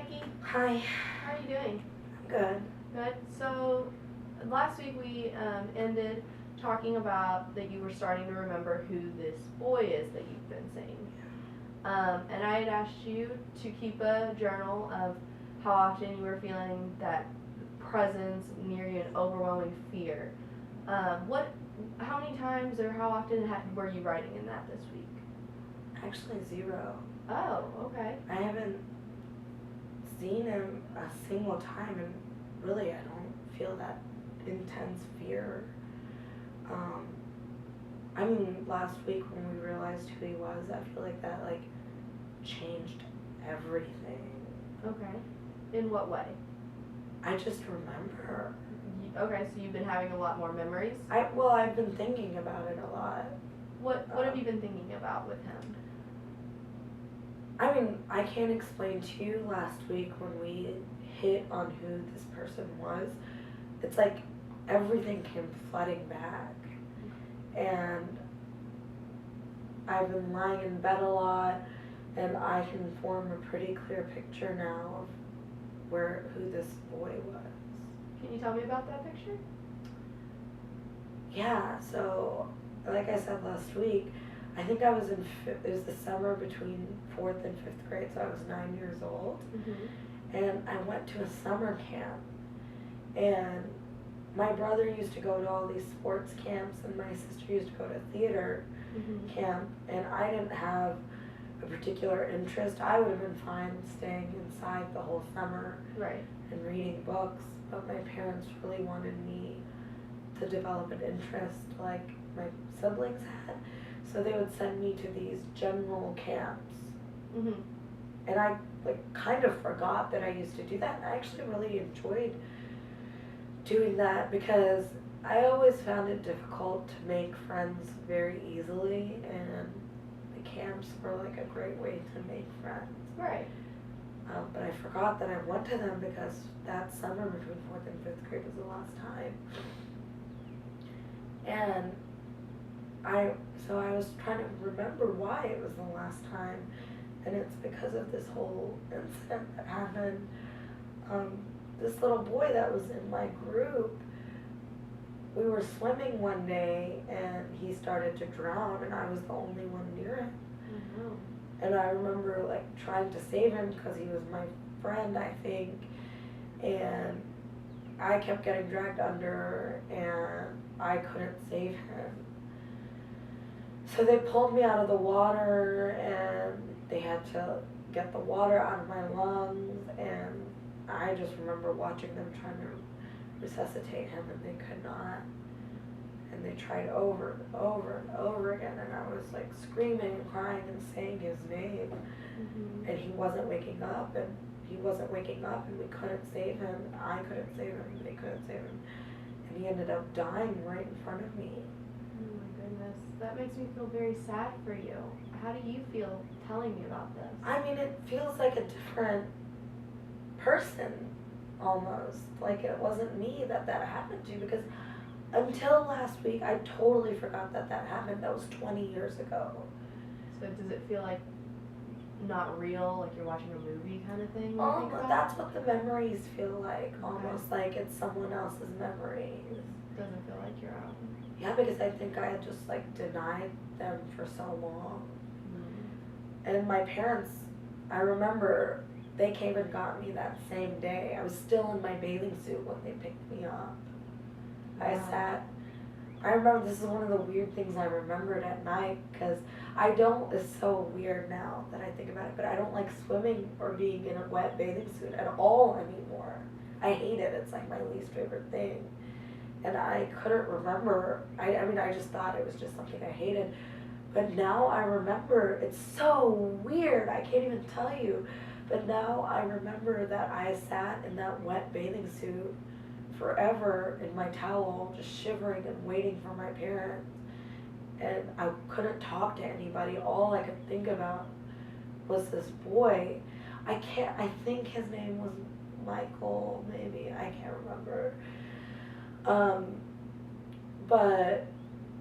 Becky. Hi. How are you doing? Good. Good. So last week we ended talking about that you were starting to remember who this boy is that you've been seeing. And I had asked you to keep a journal of how often you were feeling that presence near you and overwhelming fear. How many times or how often were you writing in that this week? Actually, 0. Oh, okay. I haven't seen him a single time, and really, I don't feel that intense fear. I mean, last week when we realized who he was, I feel like that changed everything. Okay. In what way? I just remember. Okay, so you've been having a lot more memories? I've been thinking about it a lot. What have you been thinking about with him? I mean, I can't explain to you last week when we hit on who this person was. It's like everything came flooding back. And I've been lying in bed a lot, and I can form a pretty clear picture now of who this boy was. Can you tell me about that picture? Yeah, so like I said last week, I think I was it was the summer between 4th and 5th grade, so I was 9 years old. Mm-hmm. And I went to a summer camp, and my brother used to go to all these sports camps, and my sister used to go to theater camp, and I didn't have a particular interest. I would have been fine staying inside the whole summer, right, and reading books, but my parents really wanted me to develop an interest like my siblings had, so they would send me to these general camps. Mm-hmm. And I kind of forgot that I used to do that, and I actually really enjoyed doing that because I always found it difficult to make friends very easily, and the camps were like a great way to make friends. Right. But I forgot that I went to them because that summer between 4th and 5th grade was the last time. And I was trying to remember why it was the last time, and it's because of this whole incident that happened. This little boy that was in my group, we were swimming one day and he started to drown, and I was the only one near him. Mm-hmm. And I remember trying to save him because he was my friend, I think, and I kept getting dragged under and I couldn't save him. So they pulled me out of the water, and they had to get the water out of my lungs, and I just remember watching them trying to resuscitate him, and they could not. And they tried over and over and over again, and I was screaming and crying and saying his name. Mm-hmm. And he wasn't waking up, and we couldn't save him. I couldn't save him, and they couldn't save him. And he ended up dying right in front of me. Oh my goodness. That makes me feel very sad for you. How do you feel telling me about this? I mean, it feels like a different person, almost. Like it wasn't me that happened to, because until last week, I totally forgot that happened. That was 20 years ago. So does it feel like not real, like you're watching a movie kind of thing? That's what the memories feel like, almost like it's someone else's memories. Doesn't feel like your own. Yeah, because I think I had just denied them for so long. Mm-hmm. And my parents, I remember they came and got me that same day. I was still in my bathing suit when they picked me up. Wow. I remember, this is one of the weird things I remembered at night, because it's so weird now that I think about it, but I don't like swimming or being in a wet bathing suit at all anymore. I hate it. It's my least favorite thing. And I couldn't remember. I mean, I just thought it was just something I hated. But now I remember, it's so weird. I can't even tell you. But now I remember that I sat in that wet bathing suit forever in my towel, just shivering and waiting for my parents. And I couldn't talk to anybody. All I could think about was this boy. I think his name was Michael, maybe. I can't remember. But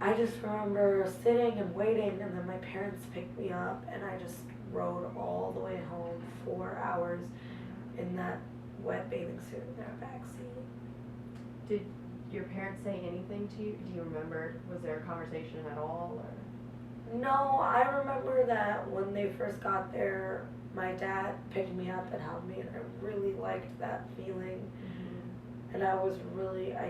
I just remember sitting and waiting, and then my parents picked me up, and I just rode all the way home, 4 hours, in that wet bathing suit in their backseat. Did your parents say anything to you? Do you remember? Was there a conversation at all? Or? No, I remember that when they first got there, my dad picked me up and held me, and I really liked that feeling. And I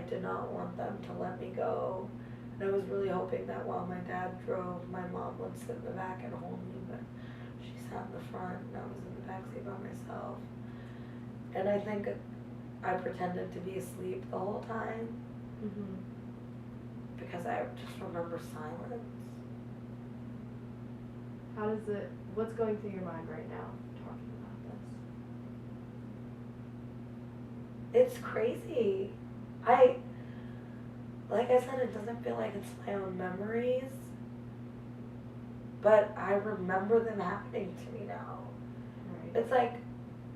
did not want them to let me go. And I was really hoping that while my dad drove, my mom would sit in the back and hold me, but she sat in the front and I was in the backseat by myself. And I think I pretended to be asleep the whole time because I just remember silence. What's going through your mind right now talking about this? It's crazy. Like I said, it doesn't feel like it's my own memories, but I remember them happening to me now. Right. It's like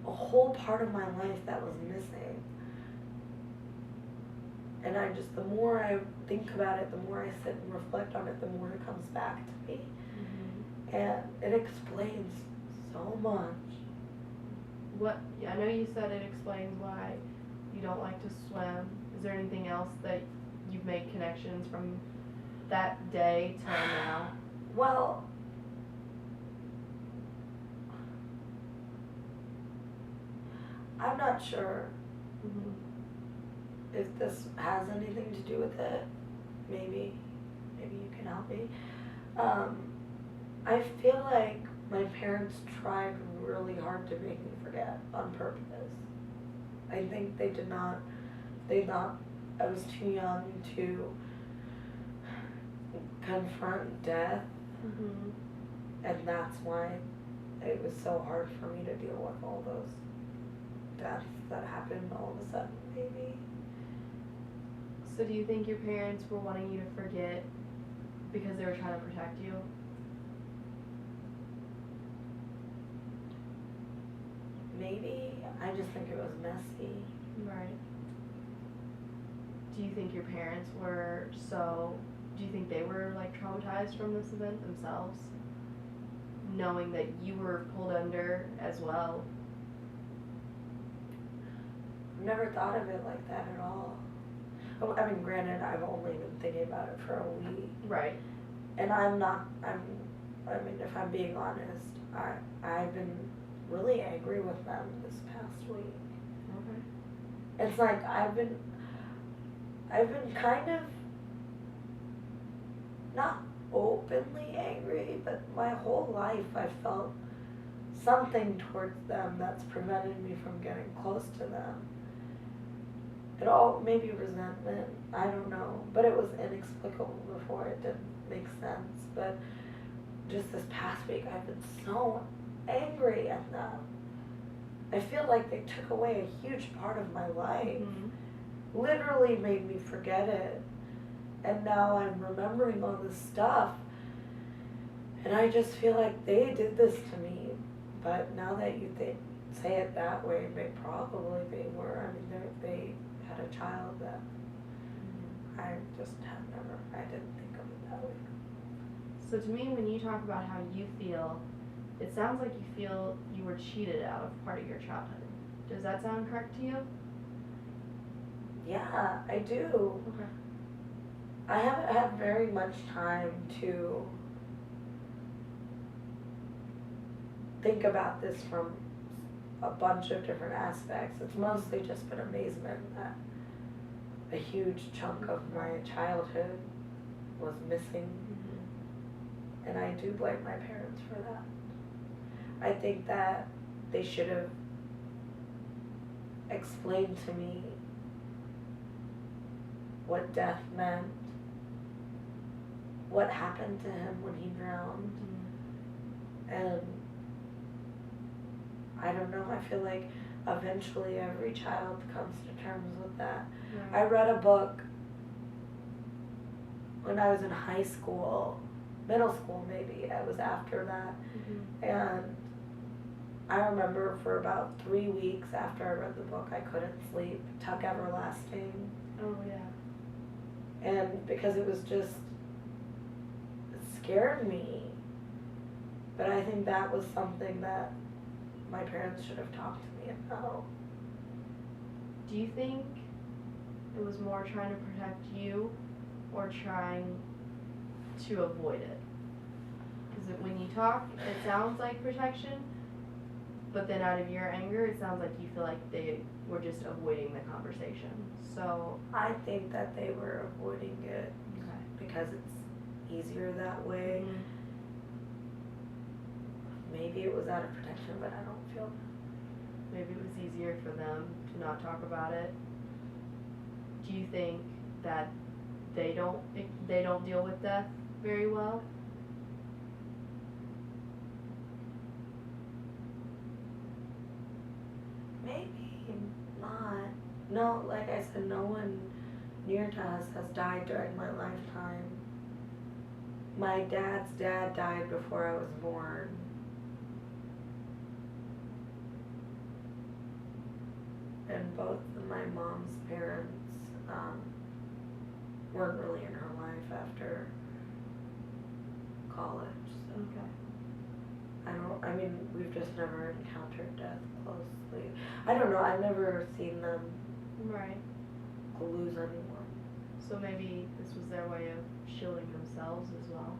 a whole part of my life that was missing. And the more I think about it, the more I sit and reflect on it, the more it comes back to me. And it explains so much. I know you said it explains why you don't like to swim. Is there anything else that you've made connections from that day till now? Well, I'm not sure if this has anything to do with it. Maybe you can help me. I feel like my parents tried really hard to make me forget on purpose. I think they thought I was too young to confront death, and that's why it was so hard for me to deal with all those deaths that happened all of a sudden, maybe. So do you think your parents were wanting you to forget because they were trying to protect you? Maybe. I just think it was messy. Right. Do you think your parents do you think they were like traumatized from this event themselves? Knowing that you were pulled under as well? I've never thought of it like that at all. Oh, I mean, granted, I've only been thinking about it for a week. Right. And if I'm being honest, I've been really angry with them this past week. Okay. It's like I've been kind of not openly angry, but my whole life I felt something towards them that's prevented me from getting close to them. It all maybe resentment, I don't know, but it was inexplicable before. It didn't make sense. But just this past week I've been so angry at them. I feel like they took away a huge part of my life. Literally made me forget it. And now I'm remembering all this stuff. And I just feel like they did this to me. But now that you say it that way, they were. I mean, they had a child that I just I didn't think of it that way. So to me, when you talk about how you feel, it sounds like you feel you were cheated out of part of your childhood. Does that sound correct to you? Yeah, I do. Okay. I haven't had very much time to think about this from a bunch of different aspects. It's mostly just been amazement that a huge chunk of my childhood was missing. And I do blame my parents for that. I think that they should have explained to me what death meant, what happened to him when he drowned. And I don't know, I feel like eventually every child comes to terms with that. Right. I read a book when I was in high school, middle school maybe, it was after that. And I remember for about 3 weeks after I read the book, I couldn't sleep. Tuck Everlasting. Oh, yeah. And because it scared me. But I think that was something that my parents should have talked to me about. Do you think it was more trying to protect you or trying to avoid it? Because when you talk, it sounds like protection, but then out of your anger, it sounds like you feel like they were just avoiding the conversation. So I think that they were avoiding it because it's easier that way. Mhm. Maybe it was out of protection, but I don't feel Maybe it was easier for them to not talk about it. Do you think that they don't deal with death very well? maybe not. No, like I said, no one near to us has died during my lifetime. My dad's dad died before I was born. And both of my mom's parents weren't really in her life after college. So Okay. I mean, we've just never encountered death closely. I don't know, I've never seen them Right. lose anyone. So maybe this was their way of shielding themselves as well.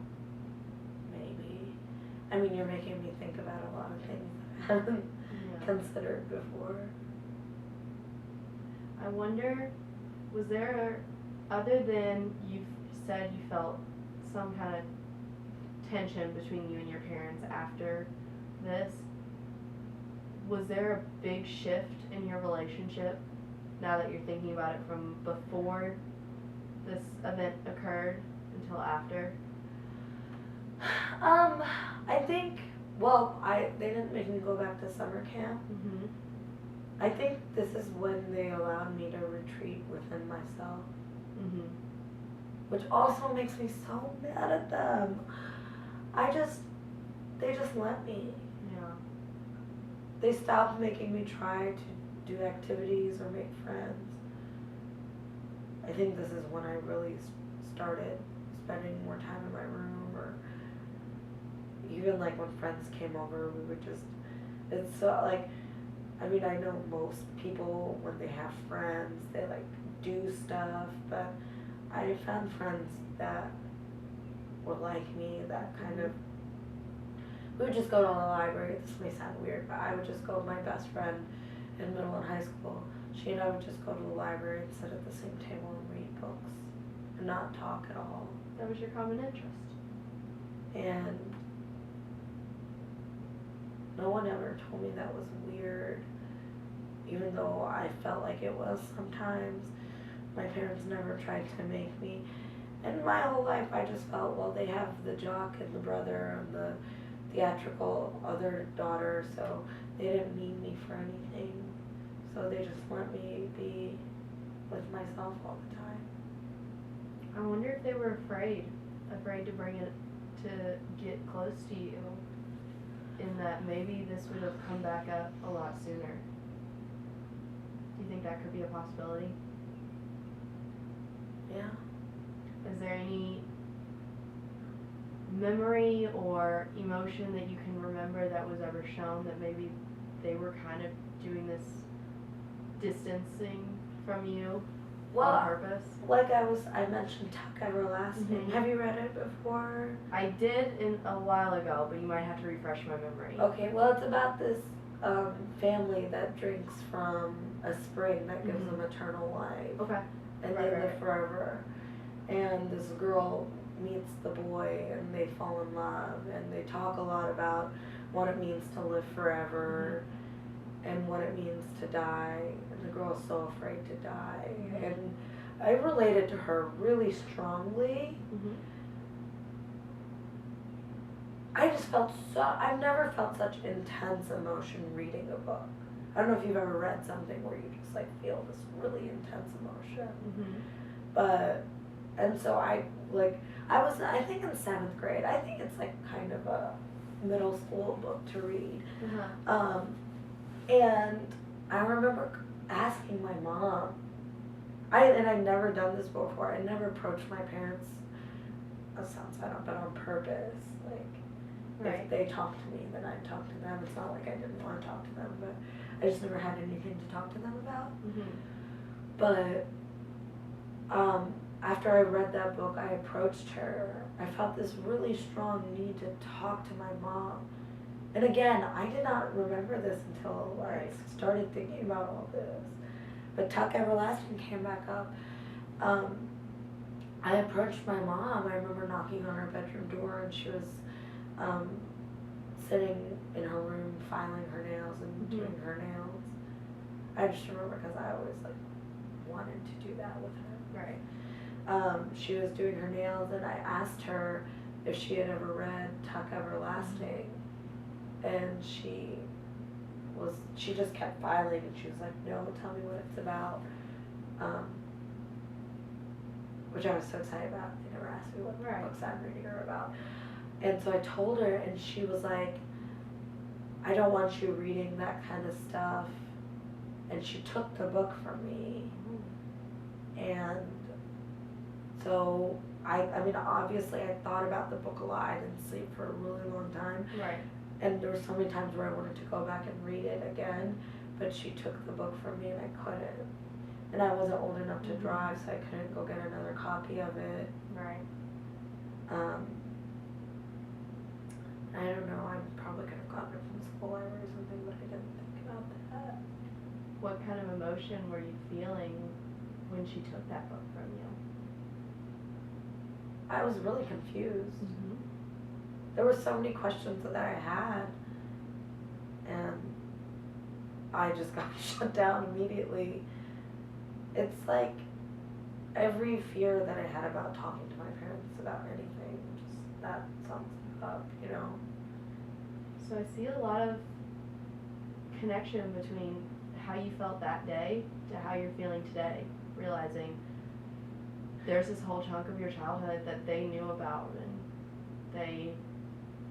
Maybe. I mean, you're making me think about a lot of things I haven't Yeah. considered before. I wonder, was there, other than you said you felt some kind of tension between you and your parents after this, was there a big shift in your relationship now that you're thinking about it from before this event occurred until after? I think, they didn't make me go back to summer camp. Mm-hmm. I think this is when they allowed me to retreat within myself, Mm-hmm. which also makes me so mad at them. They just let me. Yeah. They stopped making me try to do activities or make friends. I think this is when I really started spending more time in my room, or even like when friends came over, we would just, it's so like, I mean, I know most people when they have friends, they like do stuff, but I found friends that were like me, that kind of, we would just go to the library. This may sound weird, but I would just go with my best friend in middle and high school. She and I would just go to the library and sit at the same table and read books and not talk at all. That was your common interest. And no one ever told me that was weird, even though I felt like it was sometimes. My parents never tried to make me. And my whole life I just felt, well, they have the jock and the brother and the theatrical other daughter, so they didn't need me for anything. So they just let me be with myself all the time. I wonder if they were afraid to bring it, to get close to you, in that maybe this would have come back up a lot sooner. Do you think that could be a possibility? Yeah. Is there any memory or emotion that you can remember that was ever shown that maybe they were kind of doing this distancing from you on purpose? Like I mentioned Tuck Everlasting. Mhm. Have you read it before? I did a while ago, but you might have to refresh my memory. Okay, well, it's about this family that drinks from a spring that gives them eternal life. Okay. And they live forever. And this girl meets the boy and they fall in love, and they talk a lot about what it means to live forever and what it means to die. And the girl's so afraid to die. And I related to her really strongly. I just felt I've never felt such intense emotion reading a book. I don't know if you've ever read something where you just like feel this really intense emotion. But, and so I was, I think in 7th grade, I think it's like kind of a middle school book to read. And I remember asking my mom, and I'd never done this before, I never approached my parents, that sounds bad, but on purpose, like, Right. If they talk to me, then I'd talk to them. It's not like I didn't want to talk to them, but I just never had anything to talk to them about. But after I read that book, I approached her. I felt this really strong need to talk to my mom. And again, I did not remember this until I started thinking about all this. But Tuck Everlasting came back up. I approached my mom. I remember knocking on her bedroom door, and she was sitting in her room filing her nails and doing her nails. I just remember because I always like wanted to do that with her. Right. She was doing her nails, and I asked her if she had ever read Tuck Everlasting, and she just kept filing, and she was like, no, tell me what it's about. Which I was so excited about. They never asked me what books I'm reading her about. And so I told her, and she was like, I don't want you reading that kind of stuff. And she took the book from me. And so I mean, obviously I thought about the book a lot. I didn't sleep for a really long time. Right. And there were so many times where I wanted to go back and read it again, but she took the book from me and I couldn't. And I wasn't old enough to drive, so I couldn't go get another copy of it. Right. I don't know, I probably could have gotten it from the school library or something, but I didn't think about that. What kind of emotion were you feeling when she took that book from you? I was really confused. There were so many questions that I had, and I just got shut down immediately. It's like every fear that I had about talking to my parents about anything, just that sums it up, you know. So I see a lot of connection between how you felt that day to how you're feeling today, realizing there's this whole chunk of your childhood that they knew about, and they,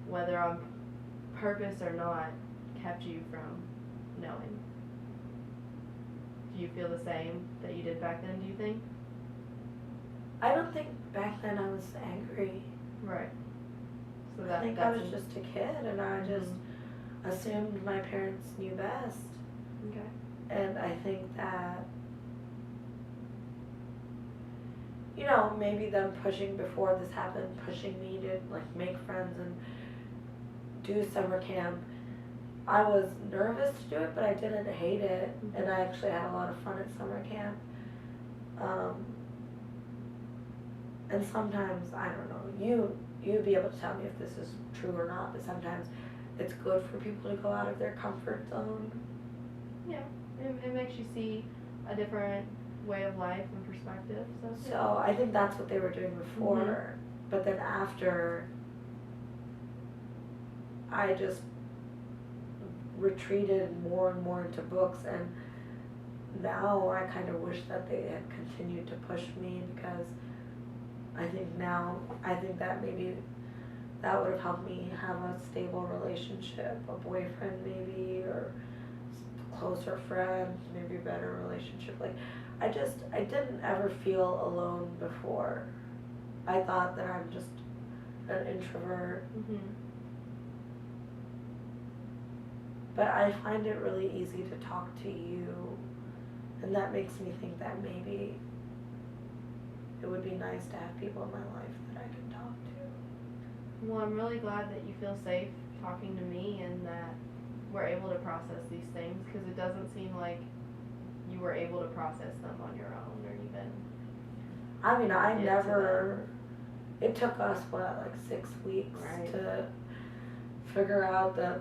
whether on purpose or not, kept you from knowing. Do you feel the same that you did back then, do you think? I don't think back then I was angry. Right. So I think I was just a kid, and I just assumed my parents knew best. Okay. And I think that, you know, maybe them pushing before this happened, pushing me to like make friends and do summer camp. I was nervous to do it, but I didn't hate it, and I actually had a lot of fun at summer camp. And sometimes, I don't know, you'd be able to tell me if this is true or not, but sometimes it's good for people to go out of their comfort zone. Yeah, it makes you see a different way of life and perspective. So I think that's what they were doing before, but then after, I just retreated more and more into books, and now I kind of wish that they had continued to push me, because I think that maybe that would have helped me have a stable relationship, a boyfriend maybe, or closer friends, maybe a better relationship. Like, I didn't ever feel alone before. I thought that I'm just an introvert. But I find it really easy to talk to you, and that makes me think that maybe it would be nice to have people in my life that I can talk to. Well, I'm really glad that you feel safe talking to me and that we're able to process these things, because it doesn't seem like you were able to process them on your own, or even. I mean, it took us, like 6 weeks to figure out that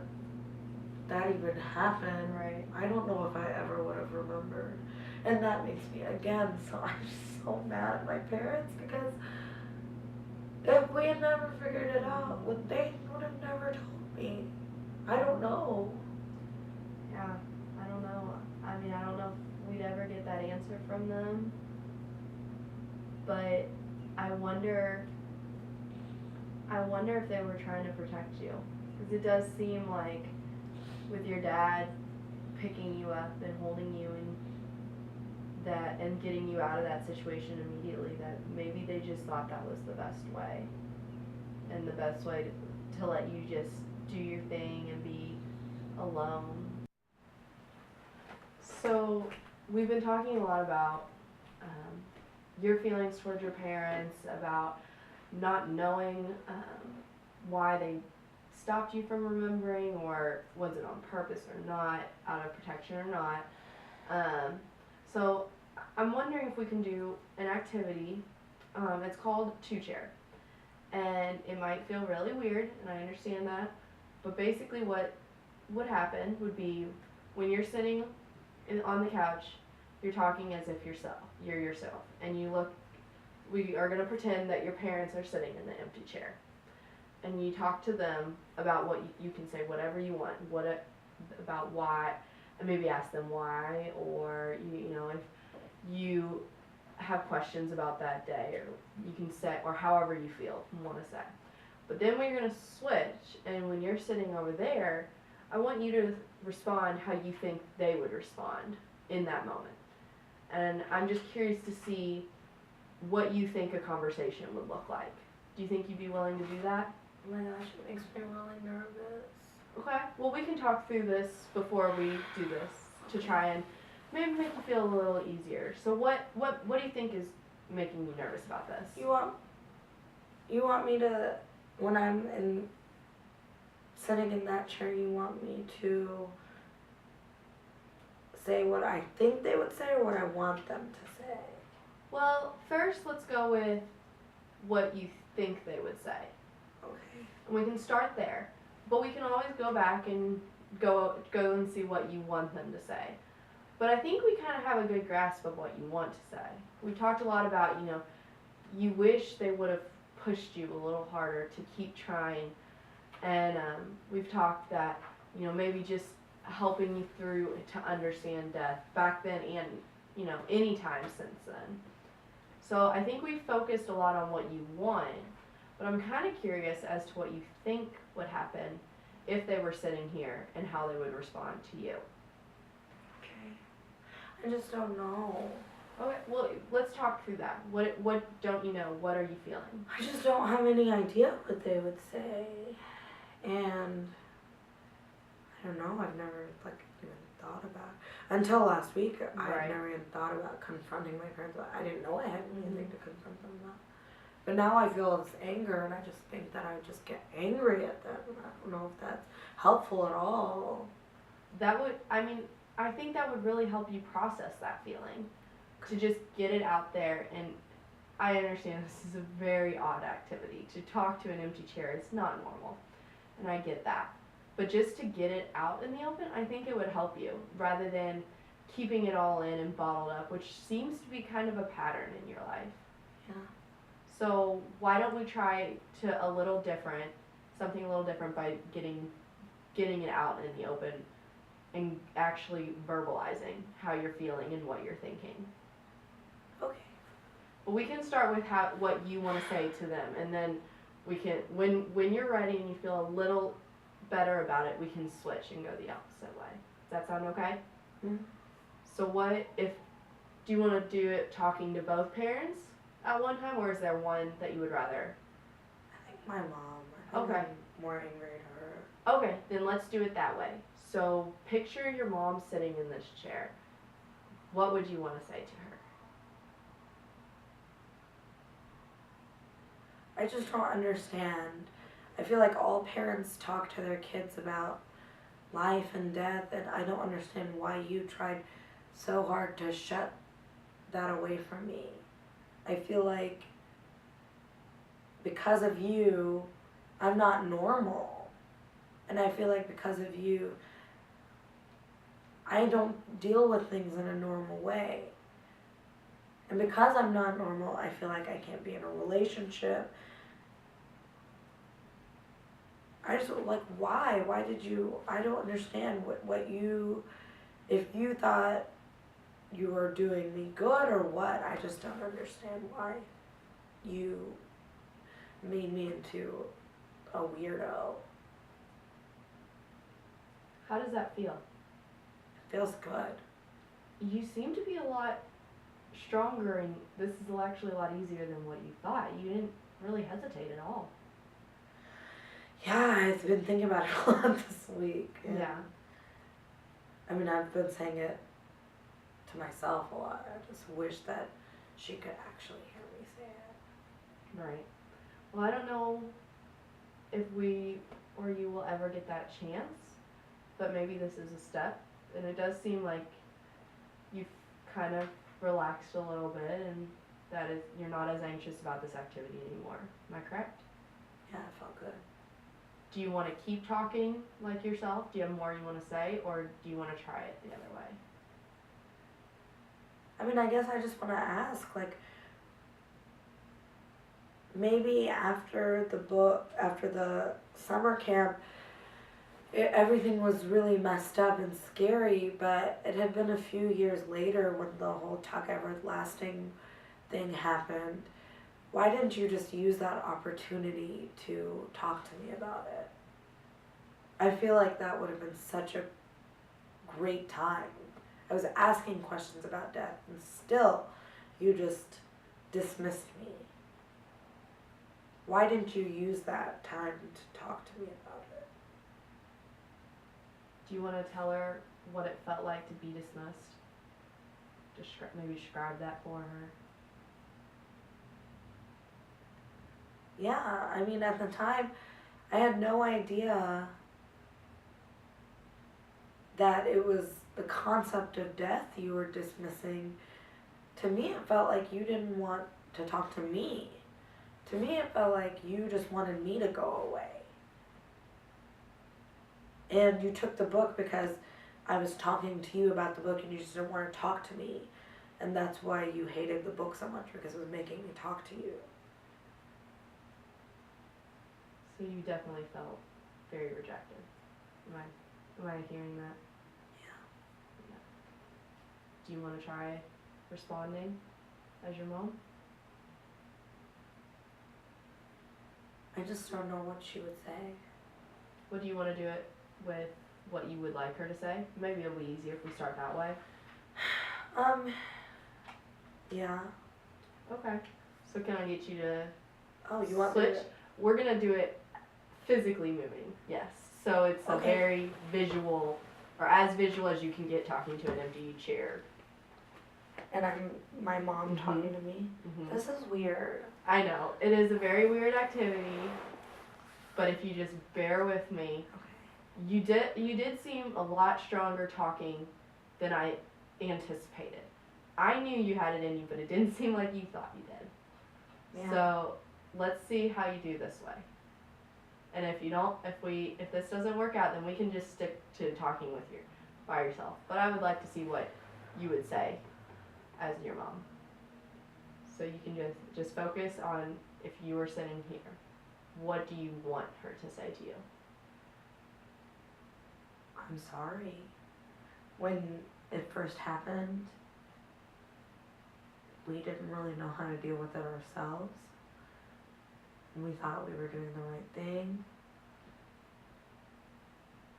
even happened. Right. I don't know if I ever would have remembered. And that makes me, again, I'm just so mad at my parents, because if we had never figured it out, they would have never told me. I don't know. Yeah, I don't know. I mean, I don't know if we'd ever get that answer from them, but I wonder if they were trying to protect you, because it does seem like with your dad picking you up and holding you and getting you out of that situation immediately, that maybe they just thought that was the best way, and the best way to let you just do your thing and be alone. So we've been talking a lot about your feelings towards your parents, about not knowing why they stopped you from remembering, or was it on purpose or not, out of protection or not. So I'm wondering if we can do an activity. It's called Two Chair, and it might feel really weird, and I understand that, but basically what would happen would be when you're sitting on the couch, you're talking as if you're yourself, and we are going to pretend that your parents are sitting in the empty chair, and you talk to them about what you can say whatever you want, about why, and maybe ask them why, or you know, if you have questions about that day, or you can say, or however you feel and want to say. But then we're going to switch, and when you're sitting over there, I want you to respond how you think they would respond in that moment. And I'm just curious to see what you think a conversation would look like. Do you think you'd be willing to do that? Oh my gosh, it makes me really nervous. Okay, well, we can talk through this before we do this to try and maybe make you feel a little easier. So what do you think is making you nervous about this? You want me to, when I'm sitting in that chair, you want me to say what I think they would say or what I want them to say? Well, first let's go with what you think they would say. Okay. And we can start there. But we can always go back and go and see what you want them to say. But I think we kind of have a good grasp of what you want to say. We talked a lot about, you know, you wish they would have pushed you a little harder to keep trying. And we've talked that, you know, maybe just helping you through to understand death back then and, you know, any time since then. So I think we focused a lot on what you want, but I'm kind of curious as to what you think would happen if they were sitting here and how they would respond to you. Okay. I just don't know. Okay, well, let's talk through that. What don't you know? What are you feeling? I just don't have any idea what they would say. And I don't know, I've never even thought about it. Until last week, I Right. had never even thought about confronting my parents. I didn't know I had anything to confront them about. But now I feel this anger, and I just think that I would just get angry at them. I don't know if that's helpful at all. I think that would really help you process that feeling, to just get it out there. And I understand this is a very odd activity. To talk to an empty chair is not normal, and I get that. But just to get it out in the open, I think it would help you, rather than keeping it all in and bottled up, which seems to be kind of a pattern in your life. Yeah. So why don't we try something a little different by getting it out in the open and actually verbalizing how you're feeling and what you're thinking. Okay. But we can start with what you want to say to them, and then we can, when you're ready and you feel a little better about it, we can switch and go the opposite way. Does that sound okay? Mm-hmm. So do you want to do it talking to both parents at one time, or is there one that you would rather? I think my mom. I think Okay. I'm more angry at her. Okay, then let's do it that way. So picture your mom sitting in this chair. What would you want to say to her? I just don't understand. I feel like all parents talk to their kids about life and death, and I don't understand why you tried so hard to shut that away from me. I feel like because of you, I'm not normal. And I feel like because of you, I don't deal with things in a normal way. And because I'm not normal, I feel like I can't be in a relationship. I just, like, why? Why did you, I don't understand what you, if you thought you were doing me good or what, I just don't understand why you made me into a weirdo. How does that feel? It feels good. You seem to be a lot stronger, and this is actually a lot easier than what you thought. You didn't really hesitate at all. Yeah, I've been thinking about it a lot this week. And Yeah. I mean, I've been saying it to myself a lot. I just wish that she could actually hear me say it. Right. Well, I don't know if we or you will ever get that chance, but maybe this is a step. And it does seem like you've kind of relaxed a little bit, and that is you're not as anxious about this activity anymore. Am I correct? Yeah, it felt good. Do you want to keep talking like yourself? Do you have more you want to say, or do you want to try it the other way? I mean, I guess I just want to ask, like, maybe after the summer camp, everything was really messed up and scary, but it had been a few years later when the whole Tuck Everlasting thing happened. Why didn't you just use that opportunity to talk to me about it? I feel like that would have been such a great time. I was asking questions about death, and still, you just dismissed me. Why didn't you use that time to talk to me about it? Do you want to tell her what it felt like to be dismissed? Maybe describe that for her. Yeah, I mean, at the time, I had no idea that it was the concept of death you were dismissing. To me, it felt like you didn't want to talk to me. To me, it felt like you just wanted me to go away. And you took the book because I was talking to you about the book and you just didn't want to talk to me. And that's why you hated the book so much, because it was making me talk to you. So you definitely felt very rejected. Am I hearing that? Yeah. Do you want to try responding as your mom? I just don't know what she would say. What do you want to do it with? What you would like her to say? Maybe it'll be easier if we start that way. Yeah. Okay. So can I get you to Oh, you want switch? me to? We're gonna do it physically moving. Yes. So it's a Okay. very visual, or as visual as you can get, talking to an empty chair. And I'm my mom Mhm. talking to me. Mm-hmm. This is weird. I know it is a very weird activity, but if you just bear with me, Okay. you did seem a lot stronger talking than I anticipated. I knew you had it in you, but it didn't seem like you thought you did. Yeah. So let's see how you do this way. And if this doesn't work out, then we can just stick to talking with you by yourself. But I would like to see what you would say as your mom. So you can just focus on if you were sitting here, what do you want her to say to you? I'm sorry. When it first happened, we didn't really know how to deal with it ourselves. And we thought we were doing the right thing.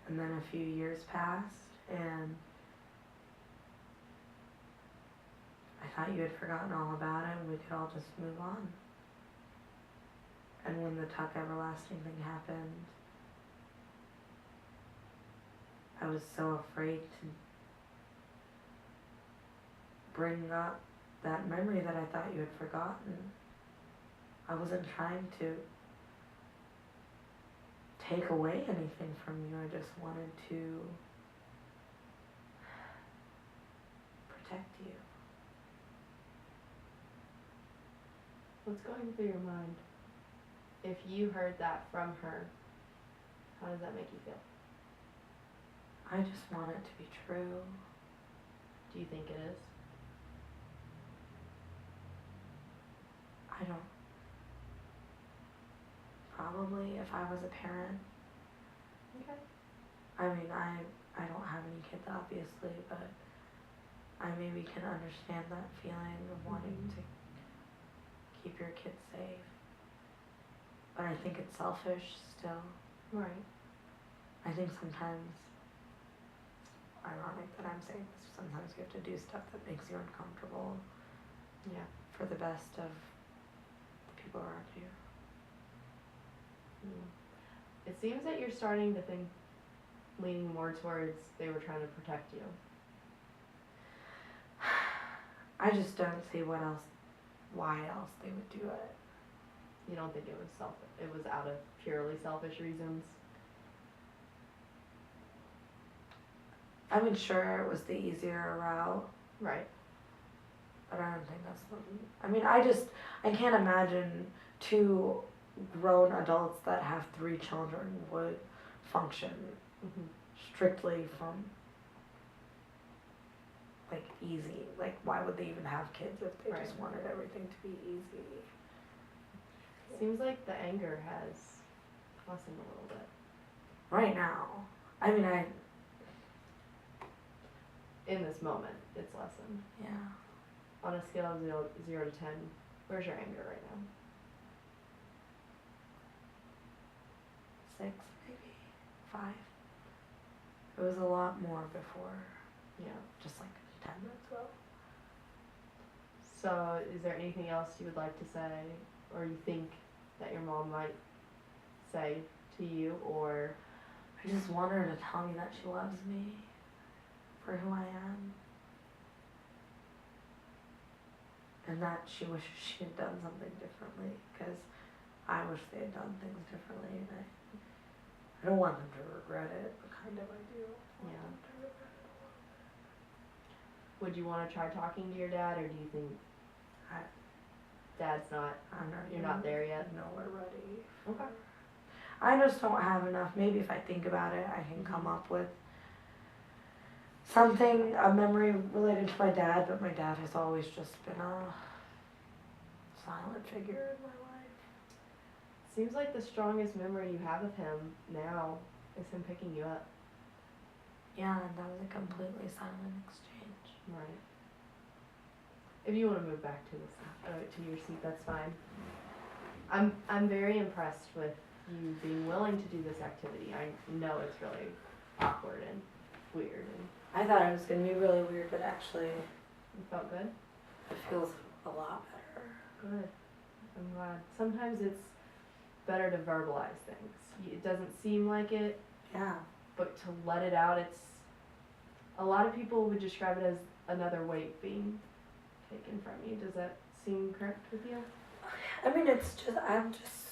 And then a few years passed, and I thought you had forgotten all about it and we could all just move on. And when the Tuck Everlasting thing happened, I was so afraid to bring up that memory that I thought you had forgotten. I wasn't trying to take away anything from you. I just wanted to protect you. What's going through your mind? If you heard that from her, how does that make you feel? I just want it to be true. Do you think it is? I don't. Probably if I was a parent. Okay. I mean, I don't have any kids, obviously, but I maybe can understand that feeling of wanting to keep your kids safe. But I think it's selfish still. Right. I think sometimes, ironic that I'm saying this, sometimes you have to do stuff that makes you uncomfortable Yeah. for the best of the people around you. Mm. it seems that you're starting to think, leaning more towards they were trying to protect you. I just don't see why else they would do it. You don't think it was out of purely selfish reasons? I mean, sure, it was the easier route, Right. but I don't think that's the. I mean, I can't imagine two grown adults that have 3 children would function Mhm. strictly from like easy. Like, why would they even have kids if they just Right. wanted everything to be easy? Seems like the anger has lessened a little bit. Right now, I mean, In this moment, it's lessened. yeah. On a scale of 0 to 10, where's your anger right now? 6, maybe 5. It was a lot more before, Yeah. just like 10 minutes ago. So, is there anything else you would like to say, or you think that your mom might say to you, or I just want her to tell me that she loves me for who I am. And that she wishes she had done something differently, because I wish they had done things differently, and I don't want them to regret it, but kind of I do. Want Yeah. them to regret it. would you want to try talking to your dad, or do you think I- dad's not? I'm not. You're not there yet? Nowhere ready. Okay. I just don't have enough. Maybe if I think about it, I can come Mhm. up with something, a memory related to my dad, but my dad has always just been a silent figure in my life. Seems like the strongest memory you have of him now is him picking you up. Yeah, and that was a completely silent exchange. Right. If you want to move back to this, to your seat, that's fine. I'm very impressed with you being willing to do this activity. I know it's really awkward and weird, and I thought it was going to be really weird, but actually it you felt good. feels a lot better. Good. I'm glad. Sometimes it's better to verbalize things. It doesn't seem like it, Yeah. but to let it out, it's. A lot of people would describe it as another weight being taken from you. Does that seem correct with you? I mean, I'm just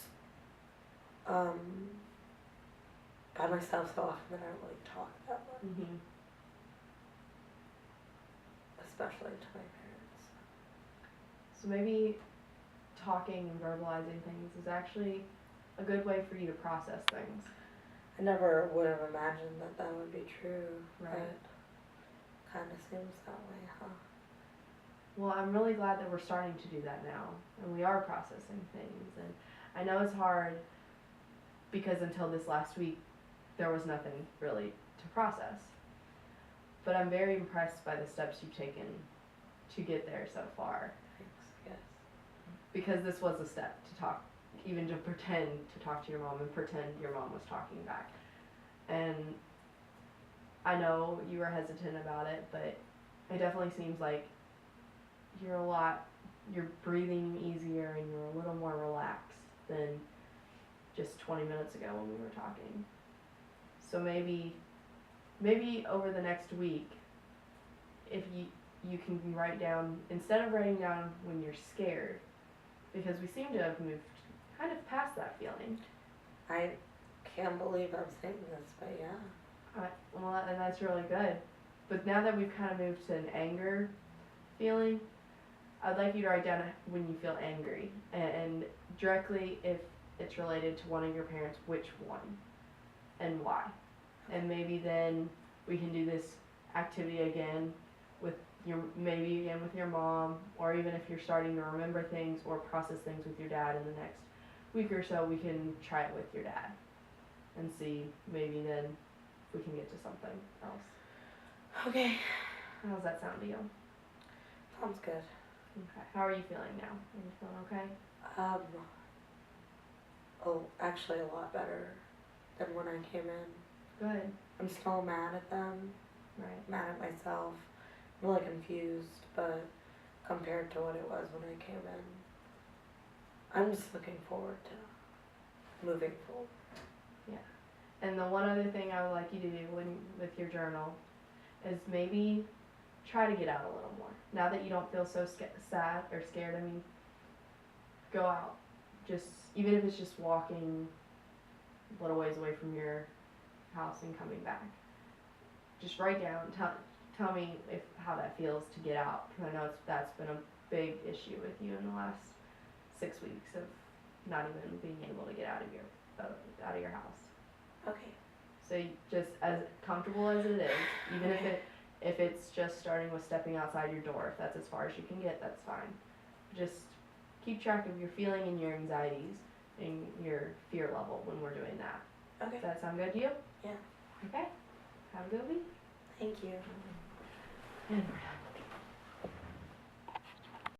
by myself so often that I don't really talk that much, Mm-hmm. especially to my parents. So maybe talking and verbalizing things is actually a good way for you to process things. I never would have imagined that that would be true, Right. but kind of seems that way, huh? Well, I'm really glad that we're starting to do that now, and we are processing things. And I know it's hard because until this last week, there was nothing really to process. But I'm very impressed by the steps you've taken to get there so far. Thanks, yes. Because this was a step to talk, even to pretend to talk to your mom and pretend your mom was talking back. And I know you were hesitant about it, but it definitely seems like you're breathing easier and you're a little more relaxed than just 20 minutes ago when we were talking. So maybe over the next week, if you can write down, instead of writing down when you're scared, because we seem to have moved kind of past that feeling. I can't believe I'm saying this, but yeah. And that's really good. But now that we've kind of moved to an anger feeling, I'd like you to write down when you feel angry, and directly if it's related to one of your parents, which one and why. And maybe then we can do this activity again with maybe again with your mom, or even if you're starting to remember things or process things with your dad in the next week or so, we can try it with your dad and see maybe then if we can get to something else. Okay. How does that sound to you? Sounds good. Okay. How are you feeling now? Are you feeling okay? Oh, actually a lot better than when I came in. Good. I'm still mad at them, Right. mad at myself. I'm really confused, but compared to what it was when I came in, I'm just looking forward to moving forward. Yes. And the one other thing I would like you to do with your journal is maybe try to get out a little more. Now that you don't feel so sad or scared, go out. Just, even if it's just walking a little ways away from your house and coming back. Just write down, tell me how that feels to get out. Because I know that's been a big issue with you in the last 6 weeks of not even being able to get out of your house. Okay. So just as comfortable as it is, even if it's just starting with stepping outside your door, if that's as far as you can get, that's fine. Just keep track of your feeling and your anxieties and your fear level when we're doing that. Okay. Does that sound good to you? Yeah. Okay. Have a good week. Thank you. And we're done.